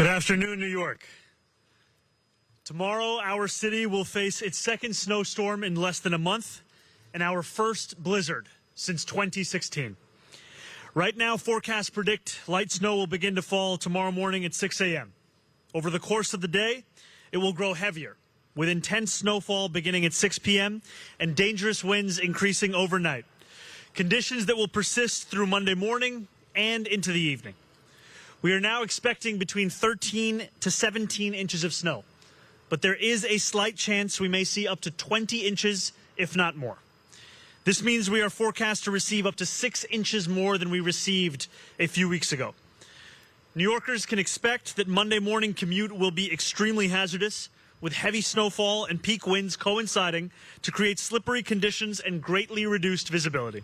Good afternoon, New York. Tomorrow, our city will face its second snowstorm in less than a month and our first blizzard since 2016. Right now, forecasts predict light snow will begin to fall tomorrow morning at 6 a.m. Over the course of the day, it will grow heavier, with intense snowfall beginning at 6 p.m. and dangerous winds increasing overnight. Conditions that will persist through Monday morning and into the evening. We are now expecting between 13 to 17 inches of snow, but there is a slight chance we may see up to 20 inches, if not more. This means we are forecast to receive up to 6 inches more than we received a few weeks ago. New Yorkers can expect that Monday morning commute will be extremely hazardous, with heavy snowfall and peak winds coinciding to create slippery conditions and greatly reduced visibility.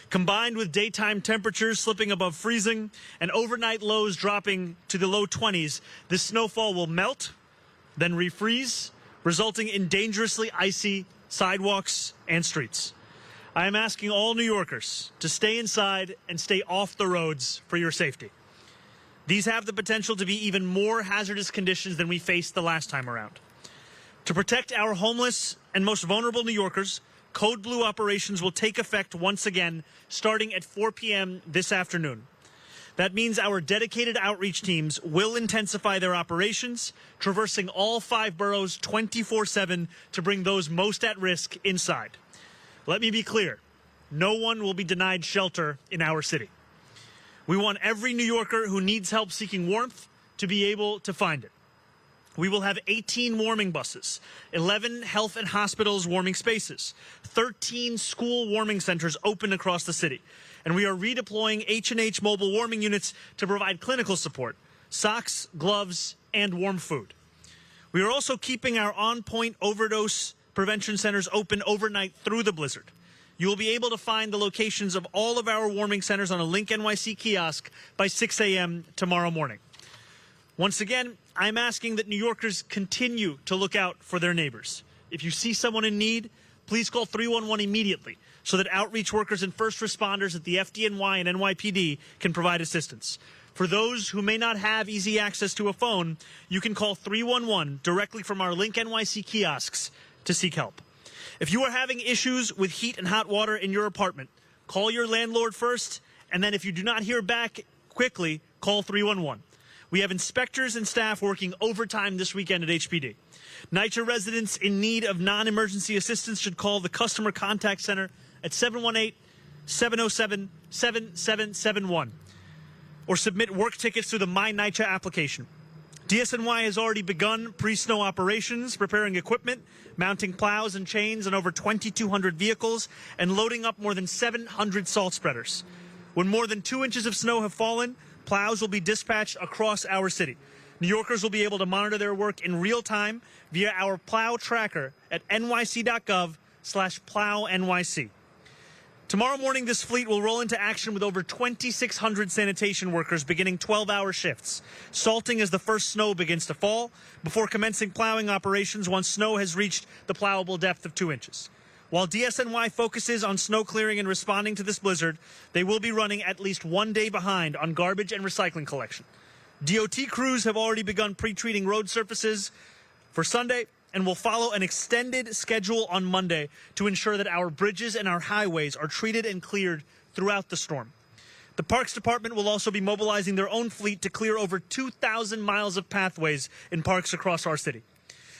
Combined with daytime temperatures slipping above freezing and overnight lows dropping to the low 20s, this snowfall will melt, then refreeze, resulting in dangerously icy sidewalks and streets. I am asking all New Yorkers to stay inside and stay off the roads for your safety. These have the potential to be even more hazardous conditions than we faced the last time around. To protect our homeless and most vulnerable New Yorkers, Code Blue operations will take effect once again starting at 4 p.m. this afternoon. That means our dedicated outreach teams will intensify their operations, traversing all 5 boroughs 24/7 to bring those most at risk inside. Let me be clear, no one will be denied shelter in our city. We want every New Yorker who needs help seeking warmth to be able to find it. We will have 18 warming buses, 11 health and hospitals warming spaces, 13 school warming centers open across the city, and we are redeploying H&H mobile warming units to provide clinical support, socks, gloves, and warm food. We are also keeping our on-point overdose prevention centers open overnight through the blizzard. You will be able to find the locations of all of our warming centers on a Link NYC kiosk by 6 a.m. tomorrow morning. Once again, I'm asking that New Yorkers continue to look out for their neighbors. If you see someone in need, please call 311 immediately so that outreach workers and first responders at the FDNY and NYPD can provide assistance. For those who may not have easy access to a phone, you can call 311 directly from our Link NYC kiosks to seek help. If you are having issues with heat and hot water in your apartment, call your landlord first, and then if you do not hear back quickly, call 311. We have inspectors and staff working overtime this weekend at HPD. NYCHA residents in need of non-emergency assistance should call the Customer Contact Center at 718-707-7771 or submit work tickets through the My NYCHA application. DSNY has already begun pre-snow operations, preparing equipment, mounting plows and chains on over 2,200 vehicles, and loading up more than 700 salt spreaders. When more than 2 inches of snow have fallen, plows will be dispatched across our city. New Yorkers will be able to monitor their work in real time via our plow tracker at nyc.gov/plownyc. Tomorrow morning, this fleet will roll into action with over 2,600 sanitation workers beginning 12-hour shifts, salting as the first snow begins to fall, before commencing plowing operations once snow has reached the plowable depth of 2 inches. While DSNY focuses on snow clearing and responding to this blizzard, they will be running at least 1 day behind on garbage and recycling collection. DOT crews have already begun pre-treating road surfaces for Sunday and will follow an extended schedule on Monday to ensure that our bridges and our highways are treated and cleared throughout the storm. The Parks Department will also be mobilizing their own fleet to clear over 2,000 miles of pathways in parks across our city.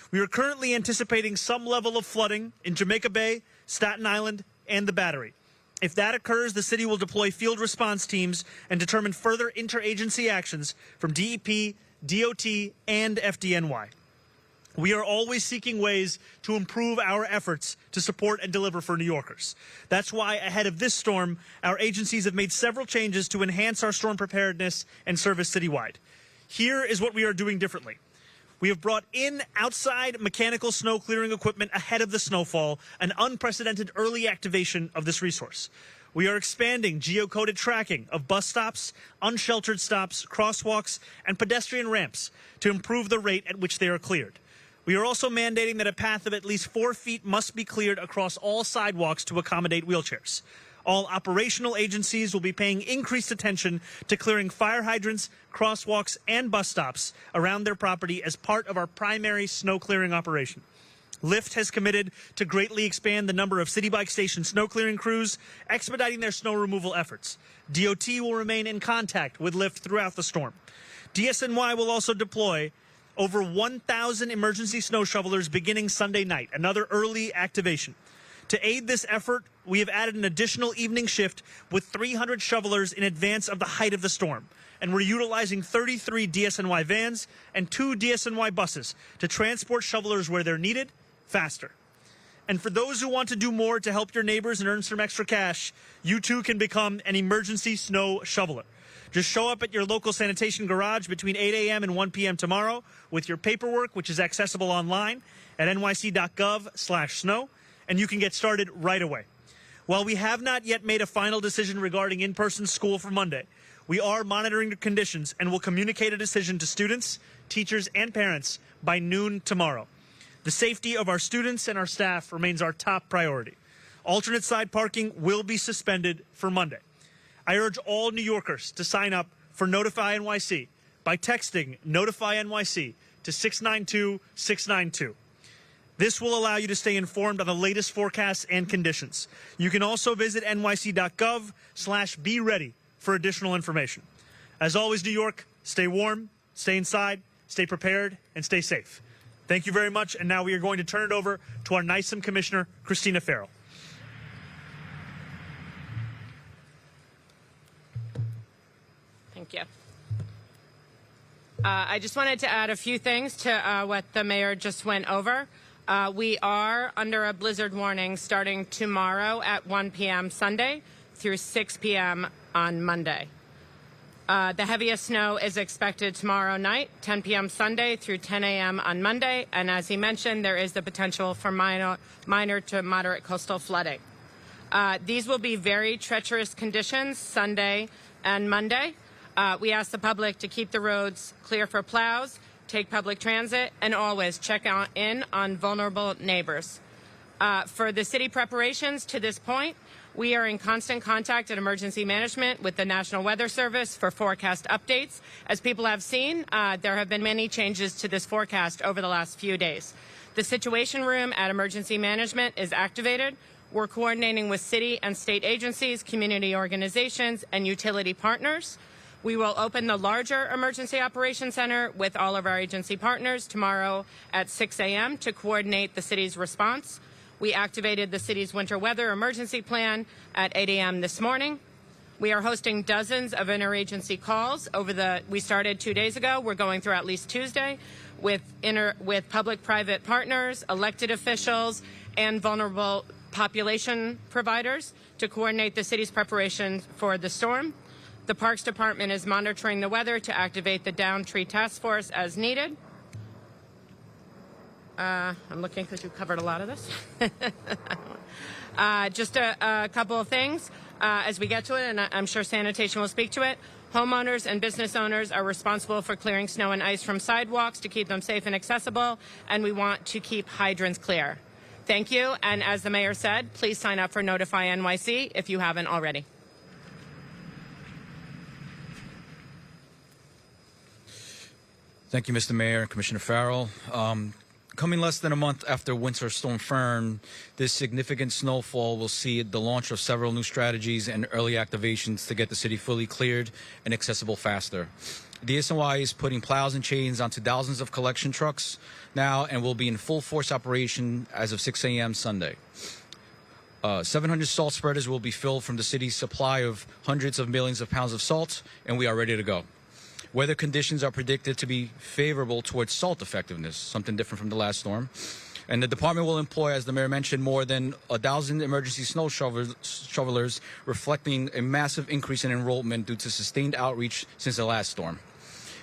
We are currently anticipating some level of flooding in Jamaica Bay, Staten Island, and the Battery. If that occurs, the city will deploy field response teams and determine further interagency actions from DEP, DOT, and FDNY. We are always seeking ways to improve our efforts to support and deliver for New Yorkers. That's why, ahead of this storm, our agencies have made several changes to enhance our storm preparedness and service citywide. Here is what we are doing differently. We have brought in outside mechanical snow clearing equipment ahead of the snowfall, an unprecedented early activation of this resource. We are expanding geocoded tracking of bus stops, unsheltered stops, crosswalks, and pedestrian ramps to improve the rate at which they are cleared. We are also mandating that a path of at least 4 feet must be cleared across all sidewalks to accommodate wheelchairs. All operational agencies will be paying increased attention to clearing fire hydrants, crosswalks, and bus stops around their property as part of our primary snow clearing operation. Lyft has committed to greatly expand the number of City Bike Station snow clearing crews, expediting their snow removal efforts. DOT will remain in contact with Lyft throughout the storm. DSNY will also deploy over 1,000 emergency snow shovelers beginning Sunday night, another early activation. To aid this effort, we have added an additional evening shift with 300 shovelers in advance of the height of the storm. And we're utilizing 33 DSNY vans and 2 DSNY buses to transport shovelers where they're needed faster. And for those who want to do more to help your neighbors and earn some extra cash, you too can become an emergency snow shoveler. Just show up at your local sanitation garage between 8 a.m. and 1 p.m. tomorrow with your paperwork, which is accessible online at nyc.gov/snow, and you can get started right away. While we have not yet made a final decision regarding in-person school for Monday, we are monitoring the conditions and will communicate a decision to students, teachers, and parents by noon tomorrow. The safety of our students and our staff remains our top priority. Alternate side parking will be suspended for Monday. I urge all New Yorkers to sign up for Notify NYC by texting Notify NYC to 692-692. This will allow you to stay informed on the latest forecasts and conditions. You can also visit nyc.gov/be ready for additional information. As always, New York, stay warm, stay inside, stay prepared, and stay safe. Thank you very much. And now we are going to turn it over to our NYSEM Commissioner, Christina Farrell. Thank you. I just wanted to add a few things to what the mayor just went over. We are under a blizzard warning starting tomorrow at 1 p.m. Sunday through 6 p.m. on Monday. The heaviest snow is expected tomorrow night, 10 p.m. Sunday through 10 a.m. on Monday. And as he mentioned, there is the potential for minor to moderate coastal flooding. These will be very treacherous conditions Sunday and Monday. We ask the public to keep the roads clear for plows, take public transit, and always check in on vulnerable neighbors. For the city preparations to this point, we are in constant contact at Emergency Management with the National Weather Service for forecast updates. As people have seen, there have been many changes to this forecast over the last few days. The Situation Room at Emergency Management is activated. We're coordinating with city and state agencies, community organizations, and utility partners. We will open the larger Emergency Operations Center with all of our agency partners tomorrow at 6 a.m. to coordinate the city's response. We activated the city's winter weather emergency plan at 8 a.m. this morning. We are hosting dozens of interagency calls we started 2 days ago. We're going through at least Tuesday with public-private partners, elected officials, and vulnerable population providers to coordinate the city's preparations for the storm. The Parks Department is monitoring the weather to activate the Down Tree Task Force as needed. I'm looking because you covered a lot of this. Just a couple of things as we get to it, and I'm sure sanitation will speak to it. Homeowners and business owners are responsible for clearing snow and ice from sidewalks to keep them safe and accessible, and we want to keep hydrants clear. Thank you, and as the mayor said, please sign up for Notify NYC if you haven't already. Thank you, Mr. Mayor and Commissioner Farrell. Coming less than a month after Winter Storm Fern, this significant snowfall will see the launch of several new strategies and early activations to get the city fully cleared and accessible faster. DSNY is putting plows and chains onto thousands of collection trucks now and will be in full force operation as of 6 a.m. Sunday. 700 salt spreaders will be filled from the city's supply of hundreds of millions of pounds of salt, and we are ready to go. Weather conditions are predicted to be favorable towards salt effectiveness, something different from the last storm. And the department will employ, as the mayor mentioned, more than 1,000 emergency snow shovelers, reflecting a massive increase in enrollment due to sustained outreach since the last storm.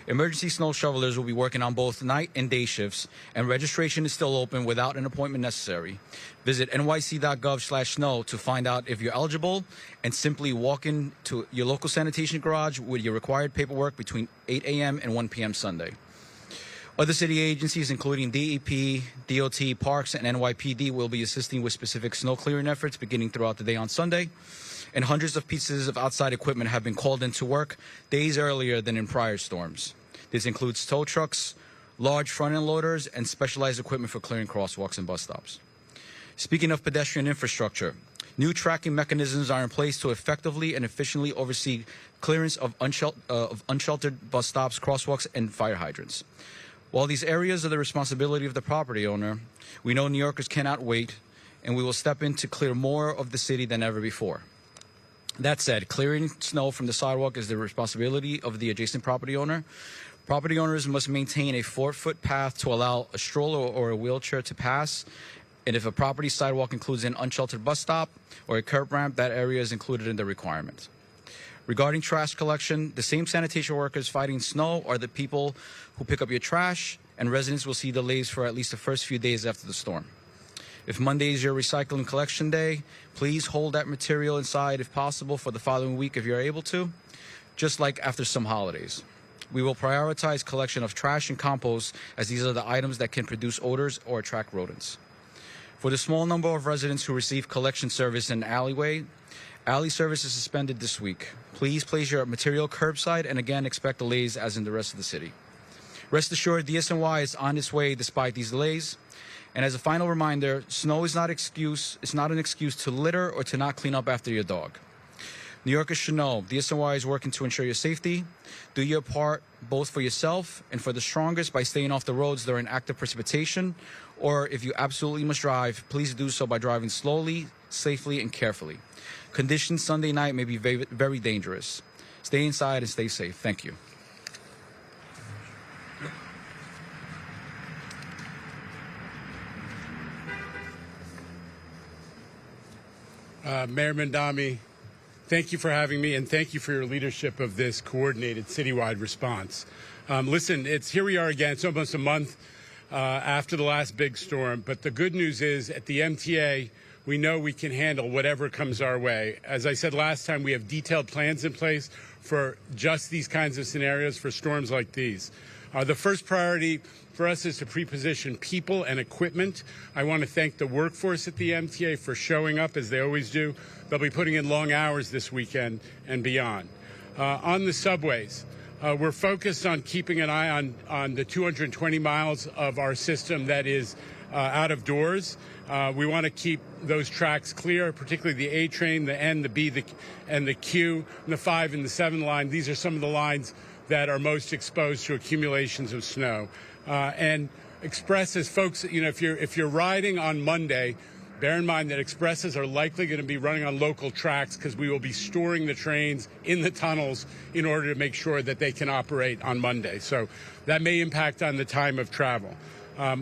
Emergency snow shovelers will be working on both night and day shifts, and registration is still open without an appointment necessary. Visit nyc.gov/snow to find out if you're eligible, and simply walk into your local sanitation garage with your required paperwork between 8 a.m. and 1 p.m. Sunday. Other city agencies, including DEP, DOT, Parks, and NYPD, will be assisting with specific snow clearing efforts beginning throughout the day on Sunday. and hundreds of pieces of outside equipment have been called into work days earlier than in prior storms. This includes tow trucks, large front-end loaders, and specialized equipment for clearing crosswalks and bus stops. Speaking of pedestrian infrastructure, new tracking mechanisms are in place to effectively and efficiently oversee clearance of unsheltered bus stops, crosswalks, and fire hydrants. While these areas are the responsibility of the property owner, we know New Yorkers cannot wait, and we will step in to clear more of the city than ever before. That said, clearing snow from the sidewalk is the responsibility of the adjacent property owner. Property owners must maintain a 4-foot path to allow a stroller or a wheelchair to pass. And if a property sidewalk includes an unsheltered bus stop or a curb ramp, that area is included in the requirement. Regarding trash collection, the same sanitation workers fighting snow are the people who pick up your trash, and residents will see delays for at least the first few days after the storm. If Monday is your recycling collection day, please hold that material inside if possible for the following week if you're able to, just like after some holidays. We will prioritize collection of trash and compost as these are the items that can produce odors or attract rodents. For the small number of residents who receive collection service in alleyway, alley service is suspended this week. Please place your material curbside and again expect delays as in the rest of the city. Rest assured, DSNY is on its way despite these delays. And as a final reminder, snow is not an excuse to litter or to not clean up after your dog. New Yorkers should know DSNY is working to ensure your safety. Do your part both for yourself and for the strongest by staying off the roads during active precipitation, or if you absolutely must drive, please do so by driving slowly, safely, and carefully. Conditions Sunday night may be very, very dangerous. Stay inside and stay safe. Thank you. Mayor Mamdani, thank you for having me, and thank you for your leadership of this coordinated citywide response. Listen, here we are again. It's almost a month after the last big storm, but the good news is at the MTA, we know we can handle whatever comes our way. As I said last time, we have detailed plans in place for just these kinds of scenarios for storms like these. The first priority for us is to pre-position people and equipment. I want to thank the workforce at the MTA for showing up as they always do. They'll be putting in long hours this weekend and beyond. On the subways, we're focused on keeping an eye on the 220 miles of our system that is out of doors. We want to keep those tracks clear, particularly the A train, the N, the B, and the Q, and the 5 and the 7 line. These are some of the lines that are most exposed to accumulations of snow. And expresses, folks, you know, if you're riding on Monday, bear in mind that expresses are likely going to be running on local tracks because we will be storing the trains in the tunnels in order to make sure that they can operate on Monday. So that may impact on the time of travel.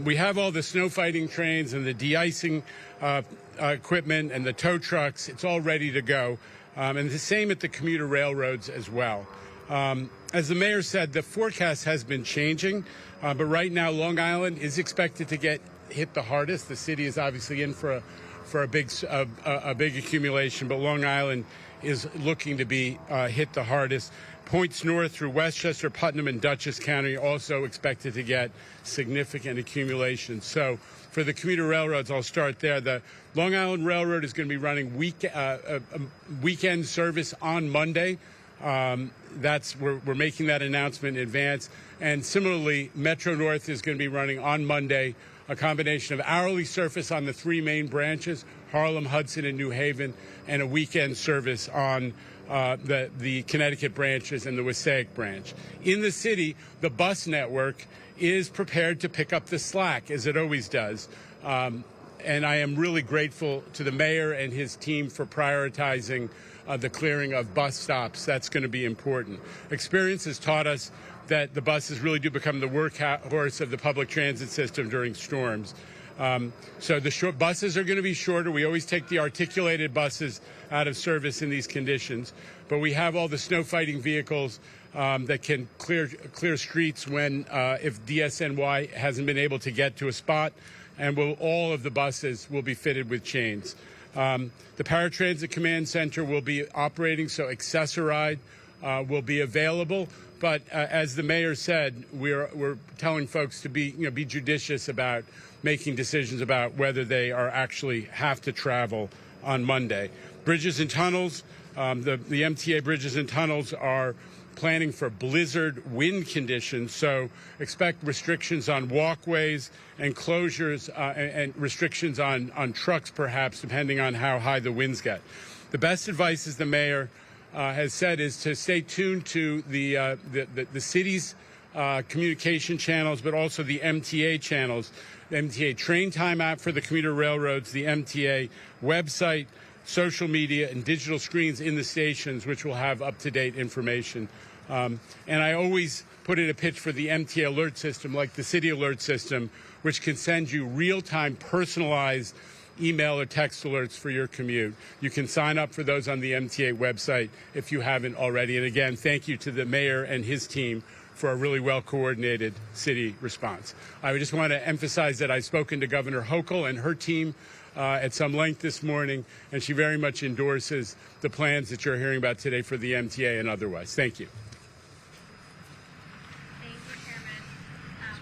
We have all the snow fighting trains and the de-icing equipment and the tow trucks. It's all ready to go. And the same at the commuter railroads as well. As the mayor said, the forecast has been changing, but right now Long Island is expected to get hit the hardest. The city is obviously in for a big accumulation, but Long Island is looking to be hit the hardest. Points north through Westchester, Putnam, and Dutchess County also expected to get significant accumulation. So for the commuter railroads, I'll start there. The Long Island Railroad is going to be running weekend service on Monday. We're making that announcement in advance. And similarly, Metro North is going to be running on Monday a combination of hourly service on the 3 main branches, Harlem, Hudson, and New Haven, and a weekend service on the Connecticut branches and the Passaic branch. In the city, the bus network is prepared to pick up the slack, as it always does. And I am really grateful to the mayor and his team for prioritizing the clearing of bus stops. That's going to be important. Experience has taught us that the buses really do become the workhorse of the public transit system during storms. So the buses are going to be shorter. We always take the articulated buses out of service in these conditions, but we have all the snow fighting vehicles that can clear streets when if DSNY hasn't been able to get to a spot, and all of the buses will be fitted with chains. The Paratransit Command Center will be operating, so Access-a-Ride will be available. But as the mayor said, we're telling folks to be judicious about making decisions about whether they are actually have to travel on Monday. Bridges and tunnels, the MTA bridges and tunnels are planning for blizzard wind conditions, so expect restrictions on walkways and closures and restrictions on trucks, perhaps, depending on how high the winds get. The best advice, as the mayor has said, is to stay tuned to the city's communication channels, but also the MTA channels, the MTA train time app for the commuter railroads, the MTA website, social media, and digital screens in the stations, which will have up-to-date information. And I always put in a pitch for the MTA alert system, like the city alert system, which can send you real-time personalized email or text alerts for your commute. You can sign up for those on the MTA website if you haven't already. And again, thank you to the mayor and his team for a really well-coordinated city response. I just want to emphasize that I've spoken to Governor Hochul and her team at some length this morning, and she very much endorses the plans that you're hearing about today for the MTA and otherwise. Thank you. Thank you, Chairman.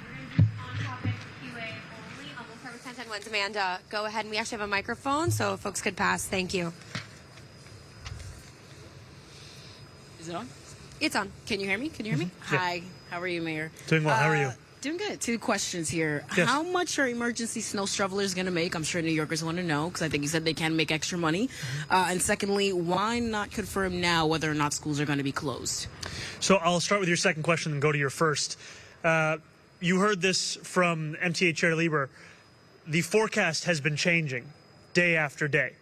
We're going to do on-topic QA only. We'll start with 1010 ones. Amanda, go ahead. And we actually have a microphone, so if folks could pass. Thank you. Is it on? It's on. Can you hear me? Can you hear me? Yeah. Hi. How are you, Mayor? Doing well. How are you? Doing good. 2 questions here. Yes. How much are emergency snow shovelers going to make? I'm sure New Yorkers want to know, because I think you said they can make extra money. And secondly, why not confirm now whether or not schools are going to be closed? So I'll start with your second question and go to your first. You heard this from MTA Chair Lieber. The forecast has been changing day after day.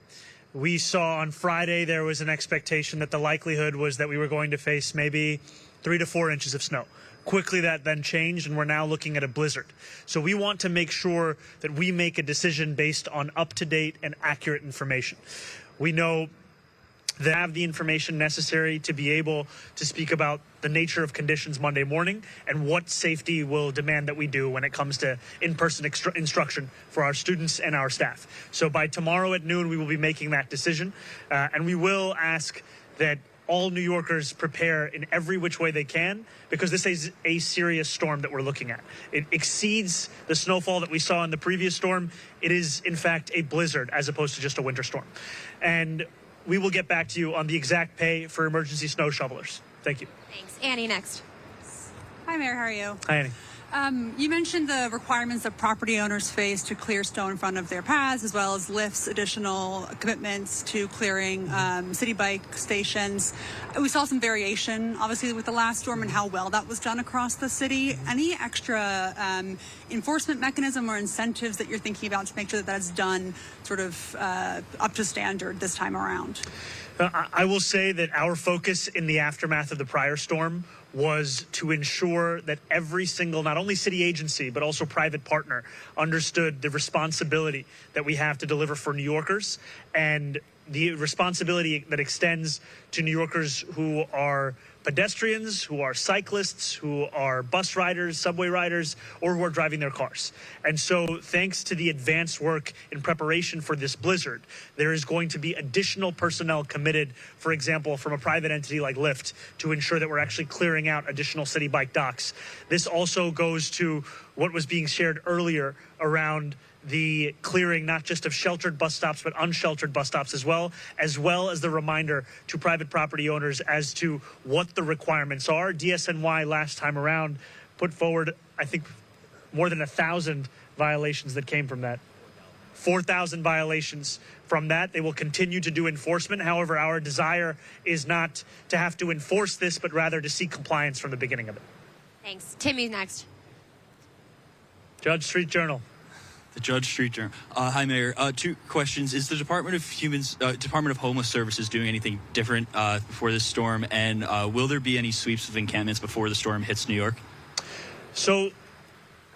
We saw on Friday there was an expectation that the likelihood was that we were going to face maybe 3 to 4 inches of snow. Quickly that then changed, and we're now looking at a blizzard. So we want to make sure that we make a decision based on up-to-date and accurate information. We know they have the information necessary to be able to speak about the nature of conditions Monday morning and what safety will demand that we do when it comes to in-person instruction for our students and our staff. So by tomorrow at noon, we will be making that decision, and we will ask that all New Yorkers prepare in every which way they can, because this is a serious storm that we're looking at. It exceeds the snowfall that we saw in the previous storm. It is, in fact, a blizzard as opposed to just a winter storm. And we will get back to you on the exact pay for emergency snow shovelers. Thank you. Thanks. Annie, next. Hi, Mayor. How are you? Hi, Annie. You mentioned the requirements that property owners face to clear snow in front of their paths, as well as lifts additional commitments to clearing city bike stations. We saw some variation, obviously, with the last storm and how well that was done across the city. Any extra enforcement mechanism or incentives that you're thinking about to make sure that that's done sort of up to standard this time around? I will say that our focus in the aftermath of the prior storm was to ensure that every single, not only city agency, but also private partner, understood the responsibility that we have to deliver for New Yorkers, and the responsibility that extends to New Yorkers who are pedestrians, who are cyclists, who are bus riders, subway riders, or who are driving their cars. And so thanks to the advanced work in preparation for this blizzard, there is going to be additional personnel committed, for example, from a private entity like Lyft, to ensure that we're actually clearing out additional city bike docks. This also goes to what was being shared earlier around the clearing not just of sheltered bus stops, but unsheltered bus stops as well as the reminder to private property owners as to what the requirements are. DSNY last time around put forward, I think, more than 1,000 violations that came from that. 4,000 violations from that. They will continue to do enforcement. However, our desire is not to have to enforce this, but rather to seek compliance from the beginning of it. Thanks. Timmy's next. Judge Street Journal. The Judge Street Journal. Hi, Mayor. 2 questions. Is the Department of Homeless Services doing anything different before this storm? And will there be any sweeps of encampments before the storm hits New York? So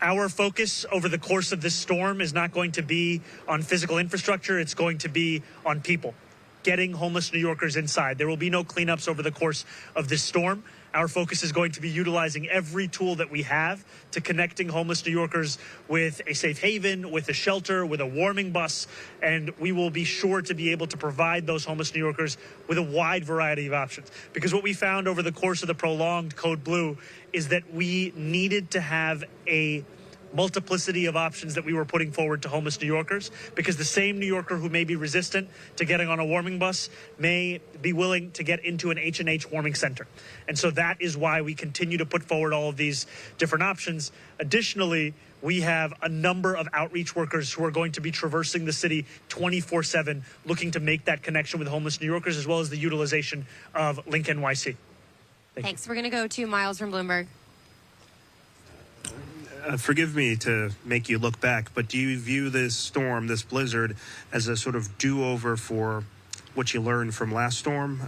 our focus over the course of this storm is not going to be on physical infrastructure. It's going to be on people, getting homeless New Yorkers inside. There will be no cleanups over the course of this storm. Our focus is going to be utilizing every tool that we have to connecting homeless New Yorkers with a safe haven, with a shelter, with a warming bus, and we will be sure to be able to provide those homeless New Yorkers with a wide variety of options. Because what we found over the course of the prolonged Code Blue is that we needed to have a multiplicity of options that we were putting forward to homeless New Yorkers, because the same New Yorker who may be resistant to getting on a warming bus may be willing to get into an H&H warming center. And so that is why we continue to put forward all of these different options. Additionally, we have a number of outreach workers who are going to be traversing the city 24/7, looking to make that connection with homeless New Yorkers, as well as the utilization of Link NYC. Thanks. We're going to go to Miles from Bloomberg. Forgive me to make you look back, but do you view this storm, this blizzard, as a sort of do-over for what you learned from last storm,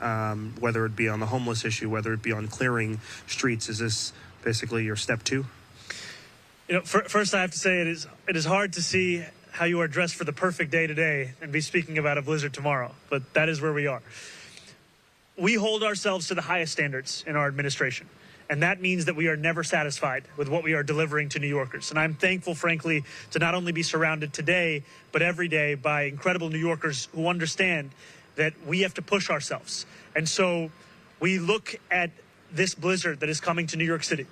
whether it be on the homeless issue, whether it be on clearing streets? Is this basically your step two? You know, first I have to say it is hard to see how you are dressed for the perfect day today and be speaking about a blizzard tomorrow, but that is where we are. We hold ourselves to the highest standards in our administration. And that means that we are never satisfied with what we are delivering to New Yorkers. And I'm thankful, frankly, to not only be surrounded today, but every day by incredible New Yorkers who understand that we have to push ourselves. And so we look at this blizzard that is coming to New York City,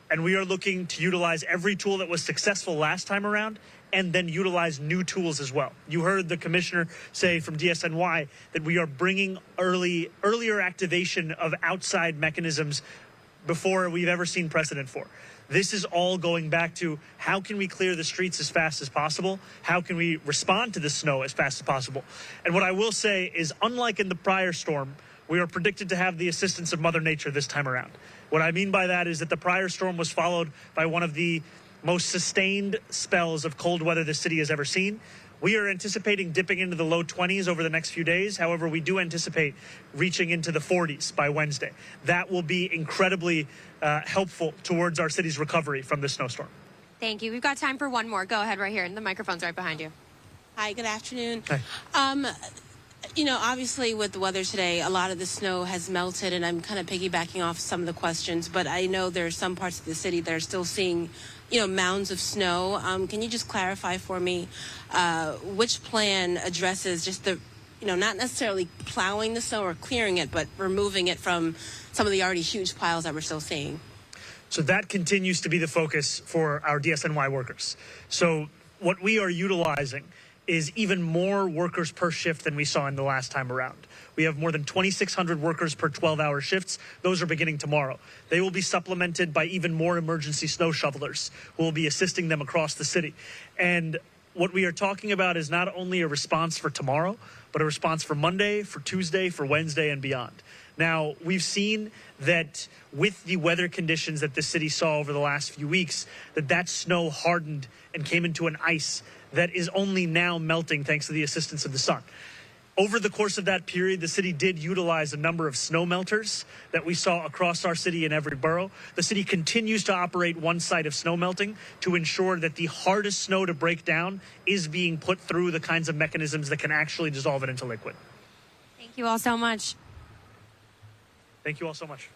and we are looking to utilize every tool that was successful last time around, and then utilize new tools as well. You heard the commissioner say from DSNY that we are bringing earlier activation of outside mechanisms before we've ever seen precedent for. This is all going back to how can we clear the streets as fast as possible? How can we respond to the snow as fast as possible? And what I will say is, unlike in the prior storm, we are predicted to have the assistance of Mother Nature this time around. What I mean by that is that the prior storm was followed by one of the most sustained spells of cold weather the city has ever seen. We are anticipating dipping into the low 20s over the next few days. However, we do anticipate reaching into the 40s by Wednesday. That will be incredibly helpful towards our city's recovery from this snowstorm. Thank you. We've got time for one more. Go ahead right here. And the microphone's right behind you. Hi, good afternoon. Hi. You know, obviously with the weather today, a lot of the snow has melted, and I'm kind of piggybacking off some of the questions, but I know there are some parts of the city that are still seeing, you know, mounds of snow. Can you just clarify for me which plan addresses just the, you know, not necessarily plowing the snow or clearing it, but removing it from some of the already huge piles that we're still seeing? So that continues to be the focus for our DSNY workers. So what we are utilizing is even more workers per shift than we saw in the last time around. We have more than 2,600 workers per 12-hour shifts. Those are beginning tomorrow. They will be supplemented by even more emergency snow shovelers who will be assisting them across the city. And what we are talking about is not only a response for tomorrow, but a response for Monday, for Tuesday, for Wednesday, and beyond. Now, we've seen that with the weather conditions that the city saw over the last few weeks, that snow hardened and came into an ice that is only now melting thanks to the assistance of the sun. Over the course of that period, the city did utilize a number of snow melters that we saw across our city in every borough. The city continues to operate one site of snow melting to ensure that the hardest snow to break down is being put through the kinds of mechanisms that can actually dissolve it into liquid. Thank you all so much. Thank you all so much.